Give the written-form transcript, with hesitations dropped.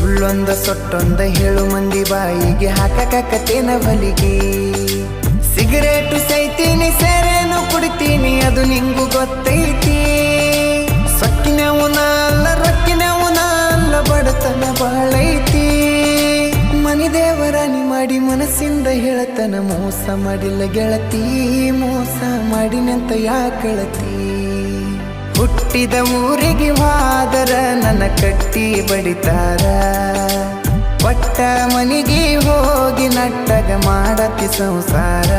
ಸುಳ್ಳೊಂದ ಸೊಟ್ಟೊಂದ ಹೇಳು ಮಂದಿ ಬಾಯಿಗೆ ಹಾಕಕತ್ತೇನ ಬಲಿಗೆ. ಸಿಗರೇಟು ಸೈತೀನಿ ಸೇರೇನು ಕುಡಿತೀನಿ ಅದು ನಿಂಗು ಗೊತ್ತೈತಿ. ಸೊಕ್ಕಿನವನ ಅಲ್ಲ ರೊಕ್ಕಿನವನ ಅಲ್ಲ ಬಡತನ ಬಾಳೈತಿ. ಮನಿ ದೇವರಾಣಿ ಮಾಡಿ ಮನಸ್ಸಿಂದ ಹೇಳತನ ಮೋಸ ಮಾಡಿಲ್ಲ ಗೆಳತಿ, ಮೋಸ ಮಾಡಿನಂತ ಯಾಕಳತಿ. ಹುಟ್ಟಿದ ಊರಿಗೆ ಹೋದರ ನನ್ನ ಕಟ್ಟಿ ಬಡಿತಾರ, ಪಟ್ಟ ಮನಿಗೆ ಹೋಗಿ ನಟ್ಟಗ ಮಾಡತಿ ಸಂಸಾರ.